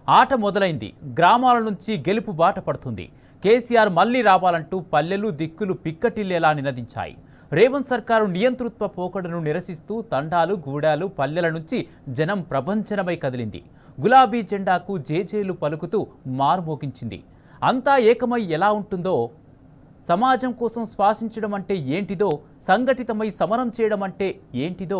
ఆట మొదలైంది. గ్రామాల నుంచి గెలుపు బాట పడుతుంది. కేసీఆర్ మళ్లీ రావాలంటూ పల్లెలు దిక్కులు పిక్కటిల్లేలా నినదించాయి. రేవంత్ సర్కారు నియంతృత్వ పోకడను నిరసిస్తూ తండాలు గూడాలు పల్లెల నుంచి జనం ప్రభంజనమై కదిలింది. గులాబీ జెండాకు జేజేలు పలుకుతూ మారుమోగించింది. అంతా ఏకమై ఎలా ఉంటుందో, సమాజం కోసం శ్వాసించడం అంటే ఏంటిదో, సంఘటితమై సమరం చేయడం అంటే ఏంటిదో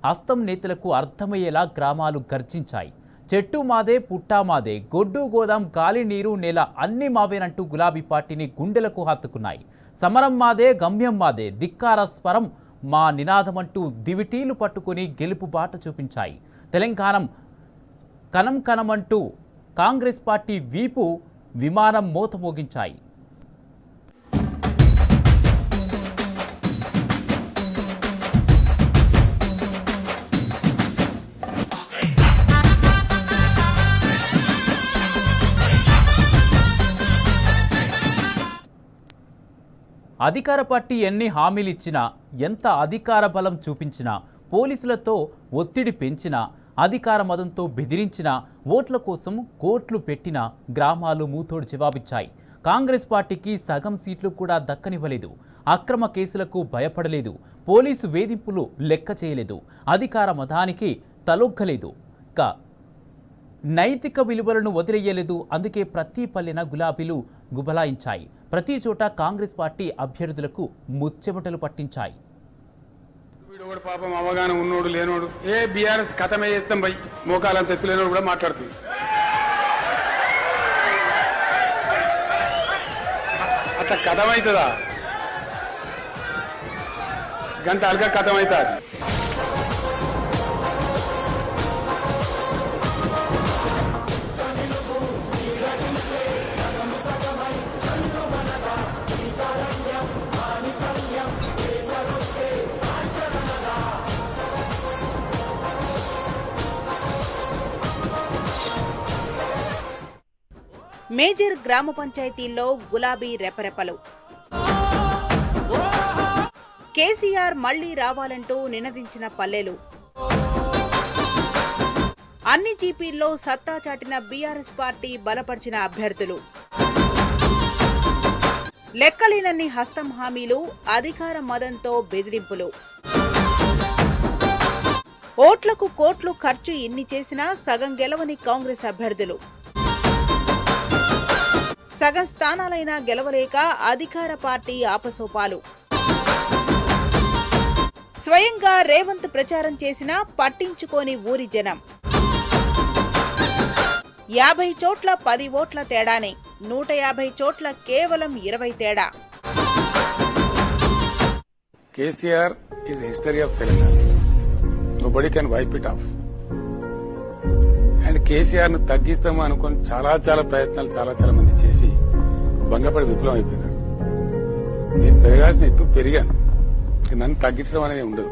హస్తం నేతలకు అర్థమయ్యేలా గ్రామాలు గర్జించాయి. చెట్టు మాదే పుట్టా మాదే, గొడ్డు గోదాం గాలి నీరు నేల అన్ని మావేనంటూ గులాబీ పార్టీని గుండెలకు హత్తుకున్నాయి. సమరం మాదే, గమ్యం మాదే, ధిక్కార స్వరం మా నినాదమంటూ దివిటీలు పట్టుకుని గెలుపు బాట చూపించాయి. తెలంగాణ కనం కనమంటూ కాంగ్రెస్ పార్టీ వీపు విమానం మోత మోగించాయి. అధికార పార్టీ ఎన్ని హామీలు ఇచ్చినా, ఎంత అధికార బలం చూపించినా, పోలీసులతో ఒత్తిడి పెంచినా, అధికార మదంతో బెదిరించినా, ఓట్ల కోసం కోట్లు పెట్టినా గ్రామాలు మూతోడు జవాబిచ్చాయి. కాంగ్రెస్ పార్టీకి సగం సీట్లు కూడా దక్కనివ్వలేదు. అక్రమ కేసులకు భయపడలేదు. పోలీసు వేధింపులు లెక్క చేయలేదు. అధికార మదానికి తలొగ్గలేదు. నైతిక విలువలను వదిలేయలేదు. అందుకే ప్రతి పల్లెన గులాబీలు గుబలాయించాయి. ప్రతి చోట కాంగ్రెస్ పార్టీ అభ్యర్థులకు ముచ్చెమటలు పట్టించాయి. పాపం అవగాహన ఉన్నోడు లేనోడు బీఆర్ఎస్ కథమే చేస్తాం బై మోకాలంత ఎత్తులేనోడు కూడా మాట్లాడుతుంది. అట్లా కథమవుతుందా? గంట అల్గా కథమవుతుంది. మేజర్ గ్రామ పంచాయతీల్లో గులాబీ రెపరెపలు. కేసీఆర్ మళ్లీ రావాలంటూ నినదించిన పల్లెలు. అన్ని జీపీల్లో సత్తా చాటిన బీఆర్ఎస్ పార్టీ బలపరిచిన అభ్యర్థులు. లెక్కలేనన్ని హస్తం హామీలు, అధికార మదంతో బెదిరింపులు. ఓట్లకు కోట్లు ఖర్చు ఇన్ని చేసినా సగం గెలవని కాంగ్రెస్ అభ్యర్థులు. సగం స్థానాలైనా గెలవలేక అధికార పార్టీ ఆపసోపాలు. స్వయంగా రేవంత్ ప్రచారం చేసినా పట్టించుకోని ఊరి జనం. 50 చోట్ల 10 ఓట్ల తేడానే, 150 చోట్ల కేవలం 20 తేడా. KCR is history of Telangana. Nobody can wipe it off. And KCR ను తగ్గిస్తాము అనుకుని చాలా ప్రయత్నాలు చాలా మంది చేసి భంగపడి విఫలం అయిపోయినారు. నేను పెరగాల్సిన ఎత్తు పెరిగాను, నన్ను తగ్గించడం అనేది ఉండదు.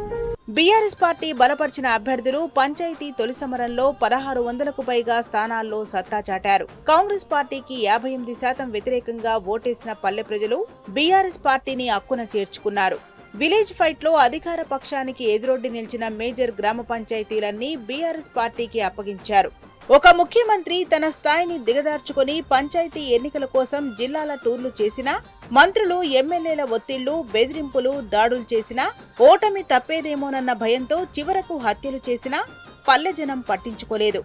బీఆర్ఎస్ పార్టీ బలపరిచిన అభ్యర్థులు పంచాయతీ తొలి సమరంలో 1600కు పైగా స్థానాల్లో సత్తా చాటారు. కాంగ్రెస్ పార్టీకి 58% వ్యతిరేకంగా ఓటేసిన పల్లె ప్రజలు బీఆర్ఎస్ పార్టీని అక్కున చేర్చుకున్నారు. విలేజ్ ఫైట్ లో అధికార పక్షానికి ఎదురొడ్డి నిలిచిన మేజర్ గ్రామ పంచాయతీలన్నీ బీఆర్ఎస్ పార్టీకి అప్పగించారు. ఒక ముఖ్యమంత్రి తన స్థాయిని దిగదార్చుకుని పంచాయతీ ఎన్నికల కోసం జిల్లాల టూర్లు చేసినా, మంత్రులు ఎమ్మెల్యేల ఒత్తిళ్లు, బెదిరింపులు, దాడులు చేసినా, ఓటమి తప్పేదేమోనన్న భయంతో చివరకు హత్యలు చేసినా పల్లె జనం పట్టించుకోలేదు.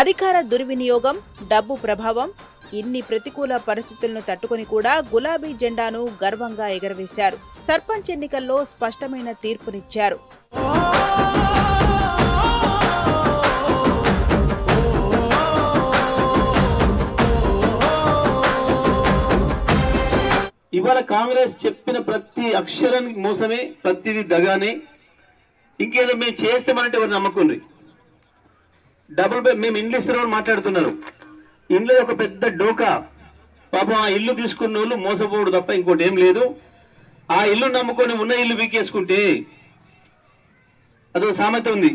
అధికార దుర్వినియోగం, డబ్బు ప్రభావం, ఇన్ని ప్రతికూల పరిస్థితులను తట్టుకుని కూడా గులాబీ జెండాను గర్వంగా ఎగరవేశారు. సర్పంచ్ ఎన్నికల్లో స్పష్టమైన తీర్పునిచ్చారు. ఇవాళ కాంగ్రెస్ చెప్పిన ప్రతి అక్షరానికి మోసమే, ప్రతిది దగానే. ఇంకేదో మేము చేస్తామంటే ఎవరు నమ్మకుండ్రి. మేము ఇండ్లు ఇస్తున్న మాట్లాడుతున్నారు. ఇంట్లో ఒక పెద్ద డోకా. పాపం ఆ ఇల్లు తీసుకున్న వాళ్ళు మోసపోవడం తప్ప ఇంకోటి ఏం లేదు. ఆ ఇల్లు నమ్ముకొని ఉన్న ఇల్లు వీకేసుకుంటే అదో సామెత ఉంది,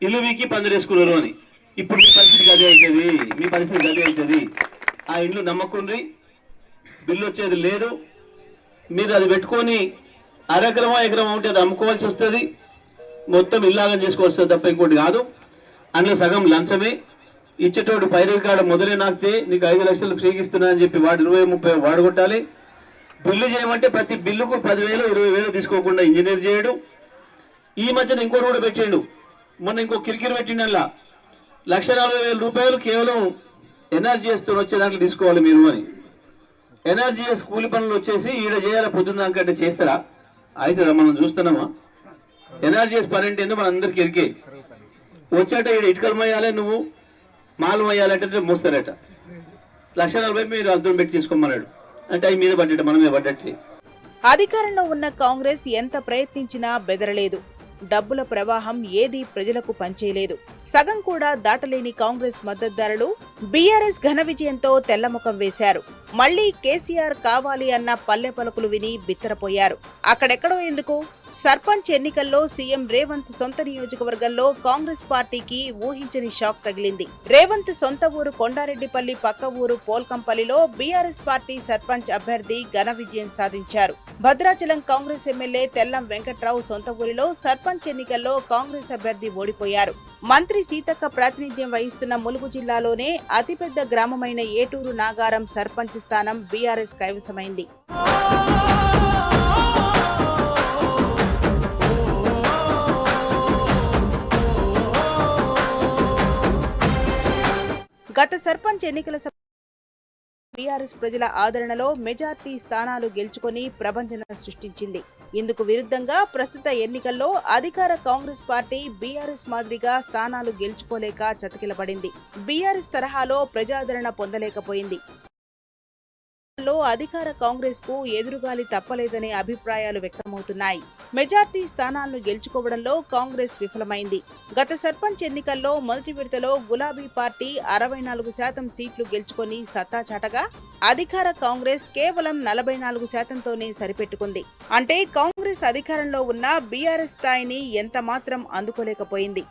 ఇల్లు వీకి పందిరేసుకున్నారు అని. ఇప్పుడు మీ పరిస్థితి గదే అవుతుంది, మీ పరిస్థితి గదే అవుతుంది. ఆ ఇల్లు నమ్మకుండ్రి, బిల్లు వచ్చేది లేదు. మీరు అది పెట్టుకొని అరెకరమో ఎకరమో ఉంటే అది అమ్ముకోవాల్సి వస్తుంది. మొత్తం ఇల్లాగం చేసుకోవాల్సి తప్ప ఇంకోటి కాదు. అందులో సగం లంచమే. ఇచ్చేటోడు పైరవి కాడ మొదలే నాకితే నీకు 5 లక్షలు ఫ్రీగా ఇస్తున్నా అని చెప్పి వాడు 20-30 వాడగొట్టాలి. బిల్లు చేయమంటే ప్రతి బిల్లుకు 10,000-20,000 తీసుకోకుండా ఇంజనీర్ చేయడు. ఈ మధ్యన ఇంకోటి కూడా పెట్టిండు, మొన్న ఇంకో కిరికిరి పెట్టిండు. అలా 1,40,000 రూపాయలు కేవలం ఎన్ఆర్జీఎస్ తో వచ్చే దాంట్లో తీసుకోవాలి మీరు అని. ఎన్ఆర్జీఎస్ కూలి పనులు వచ్చేసి ఈడ చేయాలి పొద్దున్న దానికంటే చేస్తారా? అవుతుందా? మనం చూస్తున్నామా? ఎన్ఆర్జీఎస్ పని అంటే ఏందో మన అందరికి ఎరికే. వచ్చాట ఈడ ఇటుకలు మోయాలి, నువ్వు మాలు మోయాలంటే మోస్తారట. 1,40,000 మీరు అర్థం పెట్టి తీసుకోమన్నాడు అంటే అవి మీద పడ్డట్టు, మన మీద పడ్డట్లే. అధికారంలో ఉన్న కాంగ్రెస్ ఎంత ప్రయత్నించినా బెదరలేదు. డబ్బుల ప్రవాహం ఏదీ ప్రజలకు పంచేయలేదు. సగం కూడా దాటలేని కాంగ్రెస్ మద్దతుదారులు బీఆర్ఎస్ ఘన విజయంతో తెల్లముఖం వేశారు. మళ్లీ కేసీఆర్ కావాలి అన్న పల్లె పలుకులు విని బిత్తరపోయారు. అక్కడెక్కడో ఎందుకు, సర్పంచ్ ఎన్నికల్లో సీఎం రేవంత్ సొంత నియోజకవర్గంలో కాంగ్రెస్ పార్టీకి ఊహించని షాక్ తగిలింది. రేవంత్ సొంత ఊరు కొండారెడ్డిపల్లి, పక్క ఊరు పోల్కంపల్లిలో బీఆర్ఎస్ పార్టీ సర్పంచ్ అభ్యర్థి ఘన విజయం సాధించారు. భద్రాచలం కాంగ్రెస్ ఎమ్మెల్యే తెల్లం వెంకట్రావు సొంత ఊరిలో సర్పంచ్ ఎన్నికల్లో కాంగ్రెస్ అభ్యర్థి ఓడిపోయారు. మంత్రి సీతక్క ప్రాతినిధ్యం వహిస్తున్న ములుగు జిల్లాలోనే అతిపెద్ద గ్రామమైన ఏటూరు నాగారం సర్పంచ్ స్థానం బీఆర్ఎస్ కైవసమైంది. గత సర్పంచ్ ఎన్నికల బీఆర్ఎస్ ప్రజల ఆదరణలో మెజార్టీ స్థానాలు గెలుచుకొని ప్రభంజన సృష్టించింది. ఇందుకు విరుద్ధంగా ప్రస్తుత ఎన్నికల్లో అధికార కాంగ్రెస్ పార్టీ బీఆర్ఎస్ మాదిరిగా స్థానాలు గెలుచుకోలేక చతికిలబడింది. బీఆర్ఎస్ తరహాలో ప్రజాదరణ పొందలేకపోయింది. అధికార కాంగ్రెస్ కు ఎదురుగాలి తప్పలేదనే అభిప్రాయాలు వ్యక్తమవుతున్నాయి. మెజార్టీ స్థానాలను గెలుచుకోవడంలో కాంగ్రెస్ విఫలమైంది. గత సర్పంచ్ ఎన్నికల్లో మొదటి విడతలో గులాబీ పార్టీ 64% సీట్లు గెలుచుకొని సత్తా చాటగా అధికార కాంగ్రెస్ కేవలం 44%తోనే సరిపెట్టుకుంది. అంటే కాంగ్రెస్ అధికారంలో ఉన్న బీఆర్ఎస్ స్థాయిని ఎంత మాత్రం అందుకోలేకపోయింది.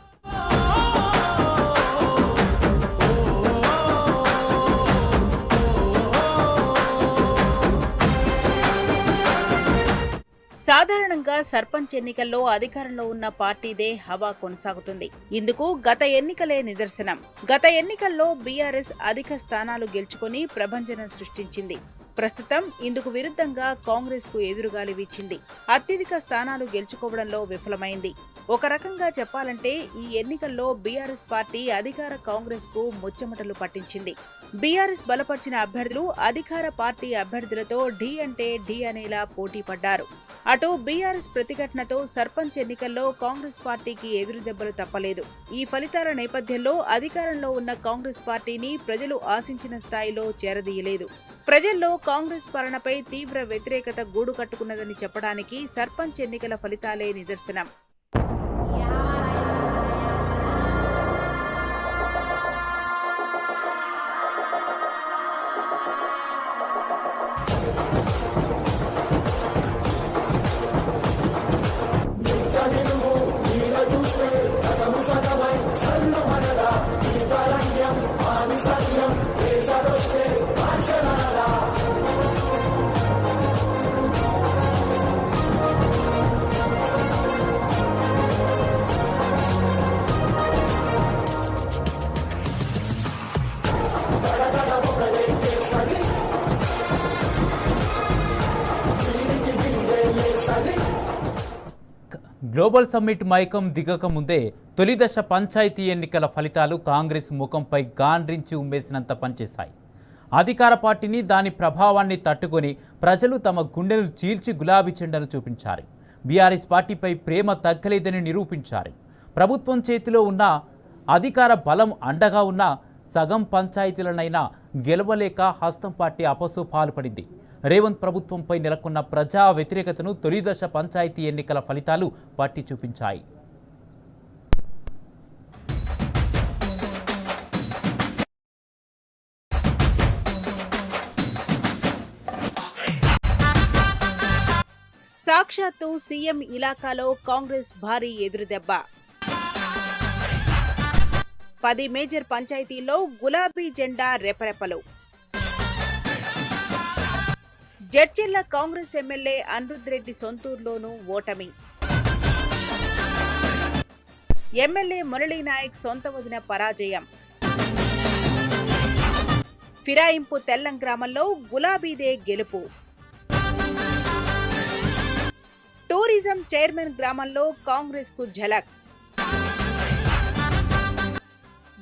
సాధారణంగా సర్పంచ్ ఎన్నికల్లో అధికారంలో ఉన్న పార్టీదే హవా కొనసాగుతుంది. ఇందుకు గత ఎన్నికలే నిదర్శనం. గత ఎన్నికల్లో బీఆర్ఎస్ అధిక స్థానాలు గెలుచుకొని ప్రభంజనం సృష్టించింది. ప్రస్తుతం ఇందుకు విరుద్ధంగా కాంగ్రెస్ కు ఎదురుగాలి వీచింది. అత్యధిక స్థానాలు గెలుచుకోవడంలో విఫలమైంది. ఒక రకంగా చెప్పాలంటే ఈ ఎన్నికల్లో బీఆర్ఎస్ పార్టీ అధికార కాంగ్రెస్ కు ముచ్చమటలు పట్టించింది. బీఆర్ఎస్ బలపరిచిన అభ్యర్థులు అధికార పార్టీ అభ్యర్థులతో ఢీ అంటే ఢీ అనేలా పోటీ పడ్డారు. అటు బీఆర్ఎస్ ప్రతిఘటనతో సర్పంచ్ ఎన్నికల్లో కాంగ్రెస్ పార్టీకి ఎదురు దెబ్బలు తప్పలేదు. ఈ ఫలితాల నేపథ్యంలో అధికారంలో ఉన్న కాంగ్రెస్ పార్టీని ప్రజలు ఆశించిన స్థాయిలో చేరదీయలేదు. ప్రజల్లో కాంగ్రెస్ పాలనపై తీవ్ర వ్యతిరేకత గూడు కట్టుకున్నదని చెప్పడానికి సర్పంచ్ ఎన్నికల ఫలితాలే నిదర్శనం. గ్లోబల్ సమ్మిట్ మైకం దిగక ముందే తొలిదశ పంచాయతీ ఎన్నికల ఫలితాలు కాంగ్రెస్ ముఖంపై గాండ్రించి ఉమ్మేసినంత పనిచేశాయి. అధికార పార్టీని దాని ప్రభావాన్ని తట్టుకొని ప్రజలు తమ గుండెలు చీల్చి గులాబీ చెండను చూపించారు. బీఆర్ఎస్ పార్టీపై ప్రేమ తగ్గలేదని నిరూపించారు. ప్రభుత్వం చేతిలో ఉన్న అధికార బలం అండగా ఉన్న సగం పంచాయతీలనైనా గెలవలేక హస్తం పార్టీ అపసోపాలు పడింది. రేవంత్ ప్రభుత్వంపై నెలకొన్న ప్రజా వ్యతిరేకతను తొలిదశ పంచాయతీ ఎన్నికల ఫలితాలు పట్టి చూపించాయి. సాక్షాత్తు సీఎం ఇలాకాలో కాంగ్రెస్ భారీ ఎదురుదెబ్బ. 10 మేజర్ పంచాయతీల్లో గులాబీ జెండా రెపరెపలు. జడ్చర్ల కాంగ్రెస్ ఎమ్మెల్యే అనిరుద్ రెడ్డి సొంతూరులోనూ ఓటమి. ఎమ్మెల్యే మురళీ నాయక్ సొంత వదిన పరాజయం. ఫిరాయింపు తెల్లం గ్రామంలో గులాబీదే గెలుపు. టూరిజం చైర్మన్ గ్రామంలో కాంగ్రెస్ కు ఝలక్.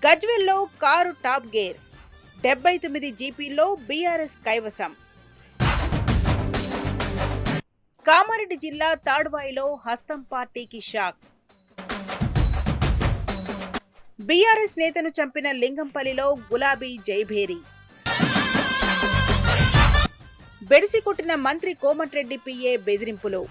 గజ్వెల్లో కారు టాప్ గేర్, 79 జీపీల్లో బీఆర్ఎస్ కైవసం. కామారెడ్డి జిల్లా తాడ్వాయిలో హస్తం పార్టీకి షాక్. బీఆర్ఎస్ నేతను చంపిన లింగంపల్లిలో గులాబీ జైభేరి. బెడిసి కొట్టిన మంత్రి కోమటిరెడ్డి పిఏ బెదిరింపులు.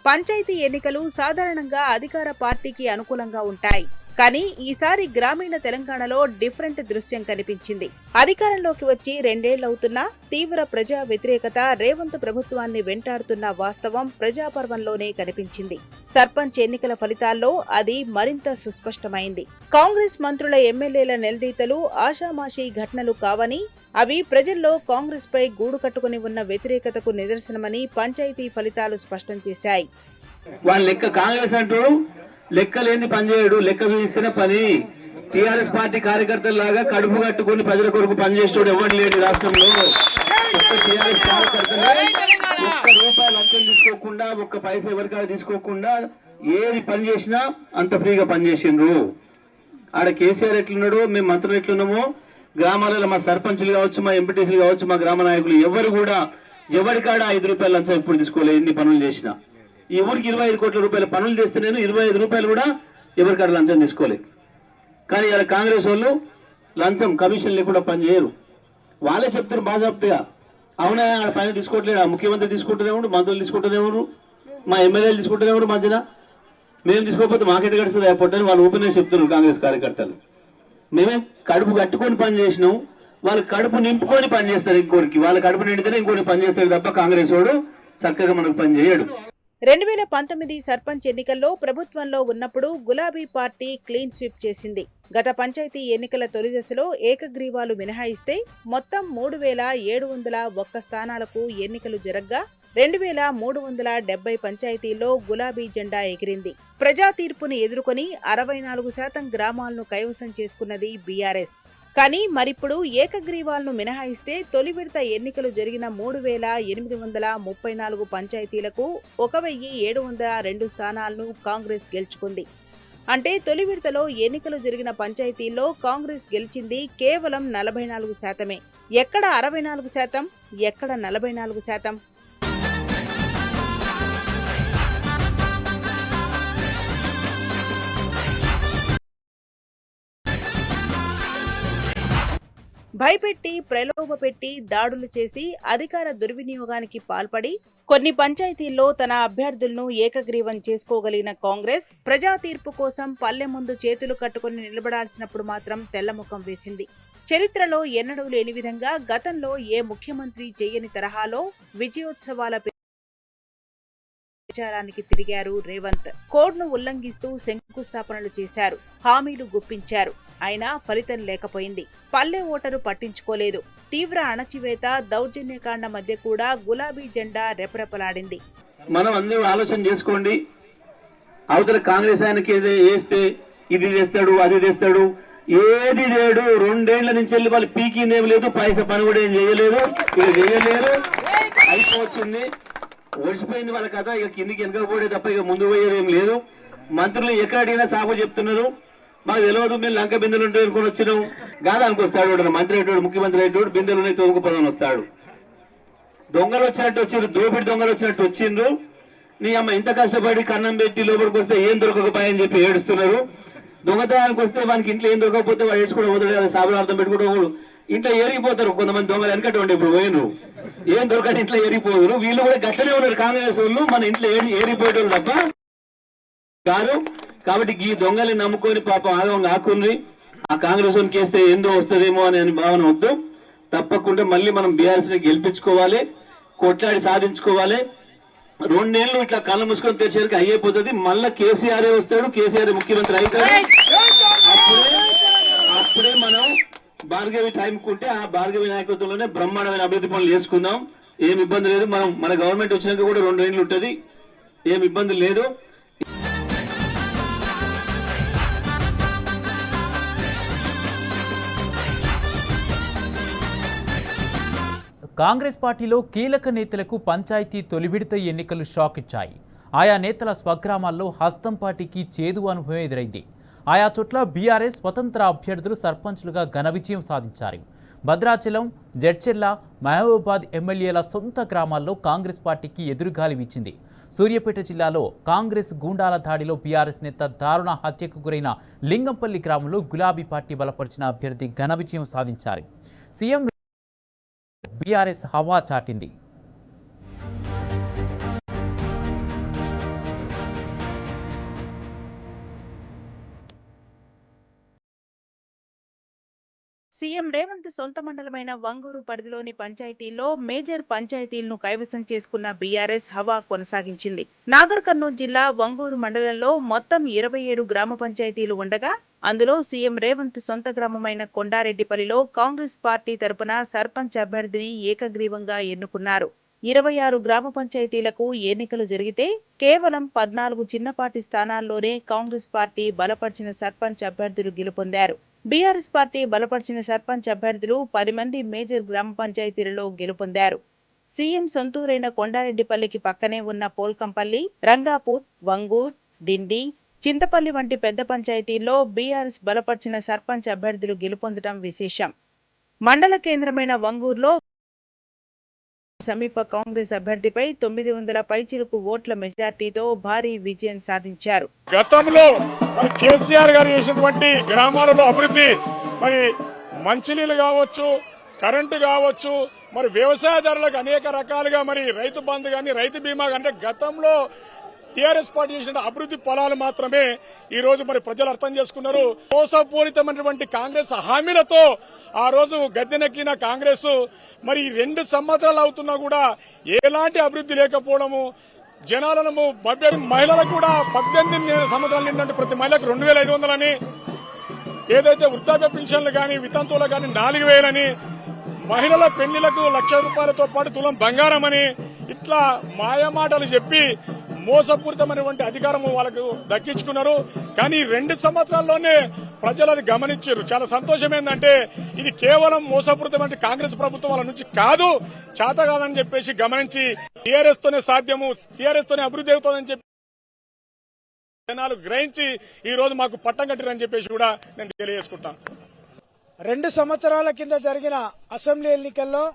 పంచాయతీ ఎన్నికలు సాధారణంగా అధికార పార్టీకి అనుకూలంగా ఉంటాయి. కానీ ఈసారి గ్రామీణ తెలంగాణలో డిఫరెంట్ దృశ్యం కనిపించింది. అధికారంలోకి వచ్చి 2 ఏళ్లవుతున్నా తీవ్ర ప్రజా వ్యతిరేకత రేవంత్ ప్రభుత్వాన్ని వెంటాడుతున్న వాస్తవం ప్రజాపర్వంలోనే కనిపించింది. సర్పంచ్ ఎన్నికల ఫలితాల్లో అది మరింత సుస్పష్టమైంది. కాంగ్రెస్ మంత్రుల ఎమ్మెల్యేల నిలదీతలు ఆషామాషీ ఘటనలు కావని, అవి ప్రజల్లో కాంగ్రెస్ పై గూడు కట్టుకుని ఉన్న వ్యతిరేకతకు నిదర్శనమని పంచాయతీ ఫలితాలు స్పష్టం చేశాయి. వాళ్ళ లెక్క కాంగ్రెస్ అంటూ లెక్కలేంది పనిచేయడు, లెక్క చూపిస్తేనే పని. టీఆర్ఎస్ పార్టీ కార్యకర్తలాగా కడుపు కట్టుకుని ప్రజల కొరకు పనిచేసేవాడు ఎవరు లేడు రాష్ట్రంలో. టీఆర్ఎస్ కార్యకర్తలు ఒక్క రూపాయలు లంచం తీసుకోకుండా, ఒక్క పైసా ఎవరికాడ తీసుకోకుండా ఏది పని చేసినా అంత ఫ్రీగా పనిచేసిండ్రు. ఆడ కేసీఆర్ ఎట్లున్నాడో మేము మంత్రులు ఎట్లున్నామో గ్రామాలలో మా సర్పంచులు కావచ్చు, మా ఎంపీటీసీలు కావచ్చు, మా గ్రామ నాయకులు ఎవరు కూడా ఎవరికాడ 5 రూపాయలు లంచం ఎప్పుడు తీసుకోలేదు. ఎన్ని పనులు చేసినా ఈ ఊరికి 25 కోట్ల రూపాయల పనులు చేస్తే నేను 25 రూపాయలు కూడా ఎవరికాడ లంచం తీసుకోలేదు. కానీ ఇలా కాంగ్రెస్ వాళ్ళు లంచం కమిషన్ లేకుండా పనిచేయరు. వాళ్ళే చెప్తారు బాజాప్తగా, అవునా ఆడ పైన తీసుకోవట్లేదు, ముఖ్యమంత్రి తీసుకుంటూనే ఉండు, మంత్రులు తీసుకుంటూనే ఉండు, మా ఎమ్మెల్యేలు తీసుకుంటూనే ఉండు, మధ్యన మేము తీసుకోకపోతే మాకెట్ గడుస్తుంది పొట్టని వాళ్ళు ఓపెన్ చెప్తున్నారు కాంగ్రెస్ కార్యకర్తలు. మేమే కడుపు కట్టుకొని పని చేసినాం, వాళ్ళు కడుపు నింపుకొని పని చేస్తారు. ఇంకోరికి వాళ్ళ కడుపు నిండితేనే ఇంకోటి పని చేస్తారు తప్ప కాంగ్రెస్ వాడు చక్కగా మనకు పని చేయడు. 2019 సర్పంచ్ ఎన్నికల్లో ప్రభుత్వంలో ఉన్నప్పుడు గులాబీ పార్టీ క్లీన్ స్వీప్ చేసింది. గత పంచాయతీ ఎన్నికల తొలి దశలో ఏకగ్రీవాలు మినహాయిస్తే మొత్తం 3701 స్థానాలకు ఎన్నికలు జరగ్గా 2370 పంచాయతీల్లో గులాబీ జెండా ఎగిరింది. ప్రజా తీర్పును ఎదుర్కొని 64% గ్రామాలను కైవసం చేసుకున్నది బీఆర్ఎస్. కానీ మరిప్పుడు ఏకగ్రీవాలను మినహాయిస్తే తొలి విడత ఎన్నికలు జరిగిన 3834 పంచాయతీలకు 1702 స్థానాలను కాంగ్రెస్ గెలుచుకుంది. అంటే తొలి విడతలో ఎన్నికలు జరిగిన పంచాయతీల్లో కాంగ్రెస్ గెలిచింది కేవలం 44%. ఎక్కడ 64%, ఎక్కడ 44%? భయపెట్టి, ప్రలోభపెట్టి దాడులు చేసి అధికార దుర్వినియోగానికి పాల్పడి కొన్ని పంచాయతీల్లో తన అభ్యర్థులను ఏకగ్రీవం చేసుకోగలిగిన కాంగ్రెస్ ప్రజా తీర్పు కోసం పల్లె ముందు చేతులు కట్టుకుని నిలబడాల్సినప్పుడు మాత్రం తెల్లముఖం వేసింది. చరిత్రలో ఎన్నడూ లేని విధంగా గతంలో ఏ ముఖ్యమంత్రి చేయని తరహాలో విజయోత్సవాల ప్రచారానికి తిరిగారు రేవంత్. కోడ్ను ఉల్లంఘిస్తూ శంకుస్థాపనలు చేశారు, హామీలు గుప్పించారు. అయినా ఫలితం లేకపోయింది. పల్లె ఓటరు పట్టించుకోలేదు. తీవ్ర అణచివేత, దౌర్జన్యకాండ మధ్య కూడా గులాబీ జెండా రెపరెపలాడింది. మనం అందరూ ఆలోచన చేసుకోండి. అవతల కాంగ్రెస్ ఆయనకి వేస్తే ఇది తెస్తాడు, అది తెస్తాడు, ఏది లేడు. 2 ఏళ్ల నుంచి వెళ్ళి వాళ్ళు పీకిందేం లేదు, పైసా పని కూడా ఏం చేయలేదు, ఇది చేయలేరు. అయిపోవచ్చింది, ఒడిసిపోయింది వాళ్ళ కథ. ఇక కిందికి వెనకపోతే తప్ప ఇక ముందు పోయేదేం లేదు. మంత్రులు ఎక్కడైనా సాగు చెప్తున్నారు, మాకు తెలియదు, మేము లంక బిందెలు ఉంటే అనుకుని వచ్చినాం. గాదానికి వస్తాడు మంత్రి అయ్యేటోడు, ముఖ్యమంత్రి అయ్యేటోడు, బిందెలు తోముకుపోదాని వస్తాడు. దొంగలు వచ్చినట్టు వచ్చిండ్రు, దోపిడి దొంగలు వచ్చినట్టు వచ్చిండ్రు. నీ అమ్మ ఇంత కష్టపడి కన్నం పెట్టి లోపలికి వస్తే ఏం దొరకకపోయాయని చెప్పి ఏడుస్తున్నారు. దొంగతనానికి వస్తే వానికి ఇంట్లో ఏం దొరకకపోతే వాడు ఏడ్చుకోవడం పోతాడు కదా, సాబులు అర్థం పెట్టుకోవడం. ఇంట్లో ఏరిగిపోతారు కొంతమంది దొంగలు. వెనకటి ఉండే ఇప్పుడు పోయినరు, ఏం దొరకని ఇంట్లో ఏరిపోదురు. వీళ్ళు కూడా గట్లనే ఉన్నారు కాంగ్రెస్ వాళ్ళు, మన ఇంట్లో ఏరిపోయేటోళ్ళు తప్ప కాదు. కాబట్టి ఈ దొంగల్ని నమ్ముకొని పాపం ఆగం కాకుండ్రి. ఆ కాంగ్రెస్ వాళ్ళకి వేస్తే ఏందో వస్తుందేమో అని భావన వద్దు. తప్పకుండా మళ్ళీ మనం బీఆర్ఎస్ ని గెలిపించుకోవాలి, కొట్లాడి సాధించుకోవాలి. 2 ఏళ్ళు ఇట్లా కళ్ళు మూసుకొని తెరిచేసరికి అయిపోతుంది. మళ్ళా కేసీఆర్ వస్తాడు, కేసీఆర్ ముఖ్యమంత్రి అవుతాడు. అప్పుడే మనం భార్గవి టైంకుంటే ఆ భార్గవి నాయకత్వంలోనే బ్రహ్మాండమైన అభివృద్ధి పనులు చేసుకుందాం. ఏమి ఇబ్బంది లేదు. మన గవర్నమెంట్ వచ్చినాక కూడా 2 ఏళ్ళు ఉంటుంది, ఏమి ఇబ్బంది లేదు. కాంగ్రెస్ పార్టీలో కీలక నేతలకు పంచాయతీ తొలి విడత ఎన్నికలు షాక్ ఇచ్చాయి. ఆయా నేతల స్వగ్రామాల్లో హస్తం పార్టీకి చేదు అనుభవం ఎదురైంది. ఆయా చోట్ల బీఆర్ఎస్ స్వతంత్ర అభ్యర్థులు సర్పంచ్లుగా ఘన విజయం సాధించారు. భద్రాచలం, జడ్చెర్ల, మహబూబాబాద్ ఎమ్మెల్యేల సొంత గ్రామాల్లో కాంగ్రెస్ పార్టీకి ఎదురుగాలి వీచింది. సూర్యాపేట జిల్లాలో కాంగ్రెస్ గూండాల దాడిలో బీఆర్ఎస్ నేత దారుణ హత్యకు గురైన లింగంపల్లి గ్రామంలో గులాబీ పార్టీ బలపరిచిన అభ్యర్థి ఘన విజయం సాధించారు. సీఎం బీఆర్ఎస్ హవా చాటింది. సీఎం రేవంత్ సొంత మండలమైన వంగూరు పరిధిలోని పంచాయతీల్లో మేజర్ పంచాయతీలను కైవసం చేసుకున్న బీఆర్ఎస్ హవా కొనసాగించింది. నాగర్ కర్నూలు జిల్లా వంగూరు మండలంలో మొత్తం 27 గ్రామ పంచాయతీలు ఉండగా అందులో సీఎం రేవంత్ సొంత గ్రామమైన కొండారెడ్డిపల్లిలో కాంగ్రెస్ పార్టీ తరపున సర్పంచ్ అభ్యర్థిని ఏకగ్రీవంగా ఎన్నుకున్నారు. 26 గ్రామ పంచాయతీలకు ఎన్నికలు జరిగితే కేవలం 14 చిన్నపాటి స్థానాల్లోనే కాంగ్రెస్ పార్టీ బలపరిచిన సర్పంచ్ అభ్యర్థులు గెలుపొందారు. బీఆర్ఎస్ పార్టీ బలపరిచిన సర్పంచ్ అభ్యర్థులు 10 మంది మేజర్ గ్రామ పంచాయతీలలో గెలుపొందారు. సీఎం సొంతూరైన కొండారెడ్డిపల్లికి పక్కనే ఉన్న పోల్కంపల్లి, రంగాపూర్, వంగూర్, డిండి, చింతపల్లి వంటి పెద్ద పంచాయతీల్లో బీఆర్ఎస్ బలపరిచిన సర్పంచ్ అభ్యర్థులు గెలుపొందడం విశేషం. మండల కేంద్రమైన వంగూరులో సమీప కాంగ్రెస్ అభ్యర్థిపై 900 పైచిలుకు ఓట్ల మెజార్టీతో భారీ విజయం సాధించారు. గతంలో కేసీఆర్ గారు చేసినటువంటి గ్రామాలలో అభివృద్ధి, మరి మంచినీళ్ళు కావచ్చు, కరెంటు కావచ్చు, మరి వ్యవసాయదారులకు అనేక రకాలుగా మరి రైతు బంధు కానీ రైతు బీమా అంటే గతంలో టీఆర్ఎస్ పార్టీ చేసిన అభివృద్ధి ఫలాలు మాత్రమే ఈ రోజు మరి ప్రజలు అర్థం చేసుకున్నారు. మోసపూరితమైనటువంటి కాంగ్రెస్ హామీలతో ఆ రోజు గద్దెనెక్కిన కాంగ్రెస్ మరి 2 సంవత్సరాలు అవుతున్నా కూడా ఎలాంటి అభివృద్ధి లేకపోవడము, జనాలను మహిళలకు కూడా 18 సంవత్సరాలు నిండి ప్రతి మహిళకు 2500 అని, ఏదైతే వృద్ధాప్య పెన్షన్లు కానీ వితంతువులు కానీ 4000 అని, మహిళల పెళ్లిలకు 1,00,000 రూపాయలతో పాటు తులం బంగారం అని, ఇట్లా మాయమాటలు చెప్పి మోసపూరితమైనటువంటి అధికారం వాళ్ళకు దక్కించుకున్నారు. కానీ 2 సంవత్సరాల్లోనే ప్రజలు అది గమనించారు. చాలా సంతోషం ఏంటంటే ఇది కేవలం మోసపూరితమైన కాంగ్రెస్ ప్రభుత్వం వాళ్ళ నుంచి కాదు, చేత కాదని చెప్పేసి గమనించి టీఆర్ఎస్ తోనే సాధ్యము, టీఆర్ఎస్ తోనే అభివృద్ధి అవుతుందని చెప్పి జనాలు గ్రహించి ఈ రోజు మాకు పట్టం కట్టిరని చెప్పేసి కూడా నేను తెలియజేసుకుంటాను. 2 సంవత్సరాల కింద జరిగిన అసెంబ్లీ ఎన్నికల్లో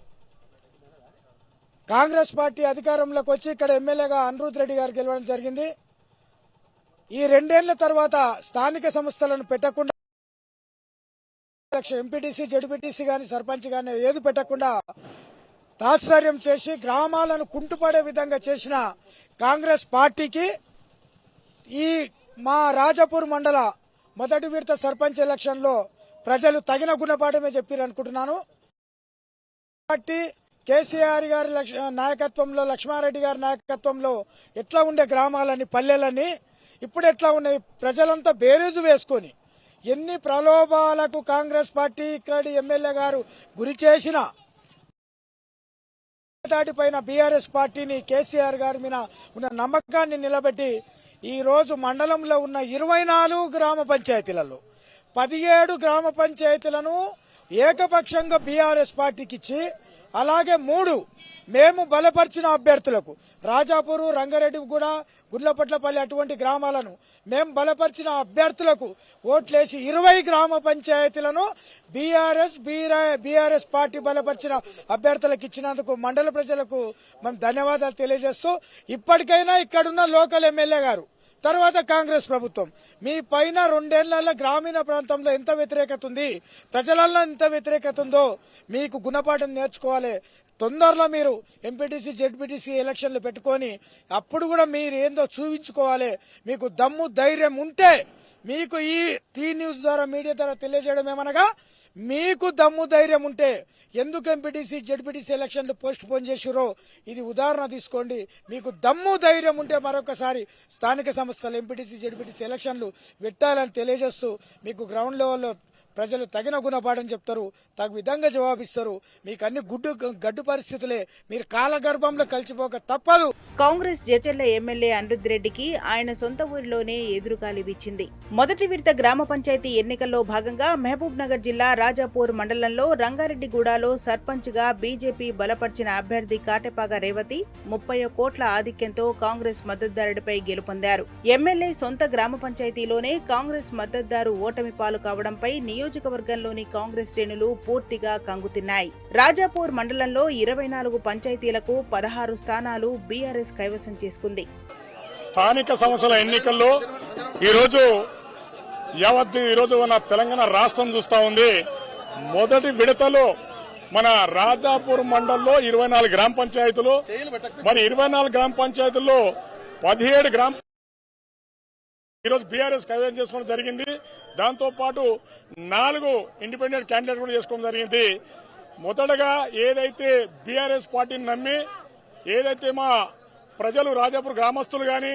కాంగ్రెస్ పార్టీ అధికారంలోకి వచ్చి ఇక్కడ ఎమ్మెల్యేగా అనిరుద్ రెడ్డి గారు గెలవడం జరిగింది. ఈ 2 ఏళ్ల తర్వాత స్థానిక సంస్థలను పెట్టకుండా ఎంపీటీసీ, జడ్పీటీసీ గాని సర్పంచ్ గాని ఏది పెట్టకుండా తాత్సర్యం చేసి గ్రామాలను కుంటుపడే విధంగా చేసిన కాంగ్రెస్ పార్టీకి ఈ మా రాజాపూర్ మండల మొదటి విడత సర్పంచ్ ఎలక్షన్ లో ప్రజలు తగిన గుణపాఠమే చెప్పారు అనుకుంటున్నాను. పార్టీ కేసీఆర్ గారి నాయకత్వంలో, లక్ష్మారెడ్డి గారి నాయకత్వంలో ఎట్లా ఉండే గ్రామాలని, పల్లెలని ఇప్పుడు ఎట్లా ఉన్నాయి, ప్రజలంతా బేరీజు వేసుకొని ఎన్ని ప్రలోభాలకు కాంగ్రెస్ పార్టీ ఇక్కడి ఎమ్మెల్యే గారు గురి చేసిన దాటిపైన బీఆర్ఎస్ పార్టీని, కేసీఆర్ గారి మీద ఉన్న నమ్మకాన్ని నిలబెట్టి ఈ రోజు మండలంలో ఉన్న 24 గ్రామ పంచాయతీలలో 17 గ్రామ పంచాయతీలను ఏకపక్షంగా బీఆర్ఎస్ పార్టీకి ఇచ్చి, అలాగే 3 మేము బలపరిచిన అభ్యర్థులకు రాజాపూరు, రంగారెడ్డిగూడ, గుడ్లపట్లపల్లి అటువంటి గ్రామాలను మేము బలపరిచిన అభ్యర్థులకు ఓట్లేసి 20 గ్రామ పంచాయతీలను బీఆర్ఎస్ పార్టీ బలపరిచిన అభ్యర్థులకు ఇచ్చినందుకు మండల ప్రజలకు మేము ధన్యవాదాలు తెలియజేస్తూ, ఇప్పటికైనా ఇక్కడున్న లోకల్ ఎమ్మెల్యే గారు, తర్వాత కాంగ్రెస్ ప్రభుత్వం మీ పైన 2 ఏళ్లలో గ్రామీణ ప్రాంతంలో ఎంత వ్యతిరేకత ఉంది, ప్రజలలో ఎంత వ్యతిరేకత ఉందో మీకు గుణపాఠం నేర్చుకోవాలి. తొందరలో మీరు ఎంపీటీసీ, జెడ్పీటీసీ ఎలక్షన్లు పెట్టుకొని అప్పుడు కూడా మీరు ఏందో చూపించుకోవాలి. మీకు దమ్ము ధైర్యం ఉంటే మీకు ఈ టీ న్యూస్ ద్వారా, మీడియా ద్వారా తెలియజేయడం ఏమనగా, మీకు దమ్ము ధైర్యం ఉంటే ఎందుకు ఎంపీటీసీ, జెడ్పీటీసీ ఎలక్షన్లు పోస్ట్ పోన్ చేసిరో ఇది ఉదాహరణ తీసుకోండి. మీకు దమ్ము ధైర్యం ఉంటే మరొకసారి స్థానిక సంస్థలు ఎంపీటీసీ, జెడ్పీటీసీ ఎలక్షన్లు పెట్టాలని తెలియజేస్తూ మీకు గ్రౌండ్ లెవెల్లో ప్రజలు తగిన గుణపాఠం చెప్తారు, తగు విధంగా జవాబిస్తారు. మీకు అన్ని గడ్డు పరిస్థితులే, మీరు కాలగర్భంలో కలిసిపోక తప్పదు. కాంగ్రెస్ జడ్చర్ల ఎమ్మెల్యే అనిరుద్ రెడ్డికి ఆయన సొంత ఊరిలోనే ఎదురుగాలి వీచింది. మొదటి విడత గ్రామ పంచాయతీ ఎన్నికల్లో భాగంగా మహబూబ్ నగర్ జిల్లా రాజాపూర్ మండలంలో రంగారెడ్డిగూడలో సర్పంచ్ గా బీజేపీ బలపర్చిన అభ్యర్థి కాటెపాక రేవతి 30 కోట్ల ఆధిక్యంతో కాంగ్రెస్ మద్దతుదారుడిపై గెలుపొందారు. ఎమ్మెల్యే సొంత గ్రామ పంచాయతీలోనే కాంగ్రెస్ మద్దతుదారు ఓటమి పాలు కావడంపై నియోజకవర్గంలోని కాంగ్రెస్ శ్రేణులు పూర్తిగా కంగుతిన్నాయి. రాజాపూర్ మండలంలో 24 పంచాయతీలకు 16 స్థానాలు బీఆర్ఎస్ కైవసం చేసుకుంది. స్థానిక సంస్థల ఎన్నికల్లో ఈరోజు మన తెలంగాణ రాష్ట్రం చూస్తా ఉంది. మొదటి విడతలో మన రాజాపూర్ మండలంలో 24 గ్రామ పంచాయతీలు, మరి 24 గ్రామ పంచాయతీల్లో 17 గ్రామ ఈరోజు బీఆర్ఎస్ కైవసం చేసుకోవడం జరిగింది. దాంతో పాటు 4 ఇండిపెండెంట్ క్యాండిడేట్ కూడా చేసుకోవడం జరిగింది. మొదటగా ఏదైతే బీఆర్ఎస్ పార్టీని నమ్మి ఏదైతే మా ప్రజలు రాజాపూర్ గ్రామస్తులు గాని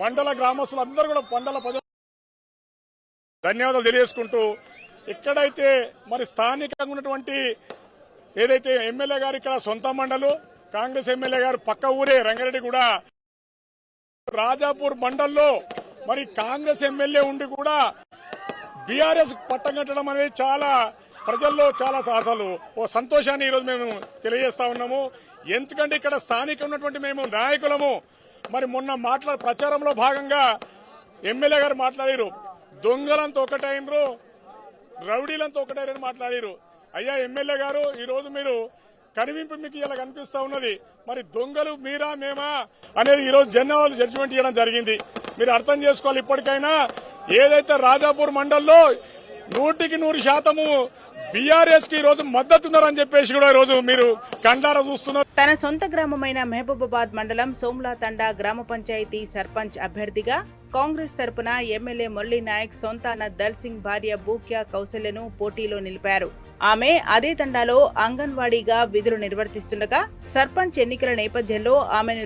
మండల గ్రామస్తులు అందరూ కూడా మండల ప్రజలు ధన్యవాదాలు తెలియజేసుకుంటూ, ఎక్కడైతే మరి స్థానికంగా ఉన్నటువంటి ఏదైతే ఎమ్మెల్యే గారు ఇక్కడ సొంత మండలు, కాంగ్రెస్ ఎమ్మెల్యే గారు పక్క ఊరే రంగారెడ్డి కూడా రాజాపూర్ మండల్లో మరి కాంగ్రెస్ ఎమ్మెల్యే ఉండి కూడా బీఆర్ఎస్ పట్టం కట్టడం అనేది చాలా ప్రజల్లో చాలా అసలు ఓ సంతోషాన్ని ఈరోజు మేము తెలియజేస్తా ఉన్నాము. ఎందుకంటే ఇక్కడ స్థానిక ఉన్నటువంటి మేము నాయకులము మరి మొన్న ప్రచారంలో భాగంగా ఎమ్మెల్యే గారు మాట్లాడారు, దొంగలంతా ఒకటైనరు, రౌడీలంతా ఒకటైనని మాట్లాడారు. అయ్యా ఎమ్మెల్యే గారు, ఈ రోజు మీరు కనివింపు మీకు ఇలా కనిపిస్తా ఉన్నది. మరి దొంగలు మీరా మేమా అనేది ఈ రోజు జనాలు జడ్జిమెంట్ ఇవ్వడం జరిగింది. మీరు అర్థం చేసుకోవాలి. ఇప్పటికైనా ఏదైతే రాజాపూర్ మండల్లో 100% బీఆర్ఎస్ కి ఈ రోజు మద్దతున్నారని చెప్పేసి కూడా ఈ రోజు మీరు కండారా చూస్తున్నారు. తన సొంత గ్రామమైన మహబూబాబాద్ మండలం సోమ్లా తండా గ్రామ పంచాయతీ సర్పంచ్ అభ్యర్థిగా కాంగ్రెస్ తరపున ఎమ్మెల్యే మురళీ నాయక్ సొంతాన దల్ సింగ్ భార్య బూక్యా కౌశల్యను పోటీలో నిలిపారు. ఆమె అదే తండాలో అంగన్వాడీగా విధులు నిర్వర్తిస్తుండగా సర్పంచ్ ఎన్నికల నేపథ్యంలో ఆమెను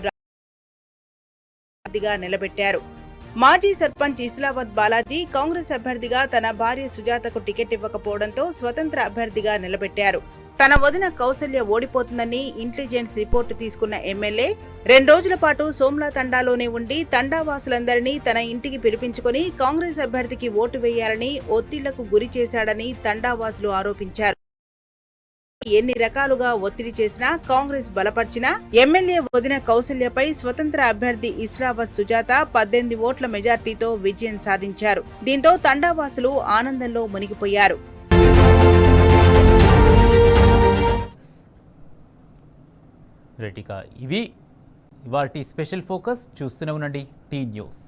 అభ్యర్థిగా నిలబెట్టారు. మాజీ సర్పంచ్ ఇస్లావత్ బాలాజీ కాంగ్రెస్ అభ్యర్థిగా తన భార్య సుజాతకు టికెట్ ఇవ్వకపోవడంతో స్వతంత్ర అభ్యర్థిగా నిలబెట్టారు. తన వదిన కౌశల్య ఓడిపోతుందని ఇంటెలిజెన్స్ రిపోర్టు తీసుకున్న ఎమ్మెల్యే 2 రోజుల పాటు సోమ్లా తండాలోనే ఉండి తండావాసులందరినీ తన ఇంటికి పిలిపించుకుని కాంగ్రెస్ అభ్యర్థికి ఓటు వేయాలని ఒత్తిళ్లకు గురి చేశాడని తండావాసులు ఆరోపించారు. ఎన్ని రకాలుగా ఒత్తిడి చేసినా కాంగ్రెస్ బలపర్చినా ఎమ్మెల్యే వదిన కౌశల్యపై స్వతంత్ర అభ్యర్థి ఇస్లావత్ సుజాత 18 ఓట్ల మెజార్టీతో విజయం సాధించారు. దీంతో తండావాసులు ఆనందంలో మునిగిపోయారు. ఇవి ఇవాల్టి స్పెషల్ ఫోకస్. చూస్తూనే ఉండండి టీ న్యూస్.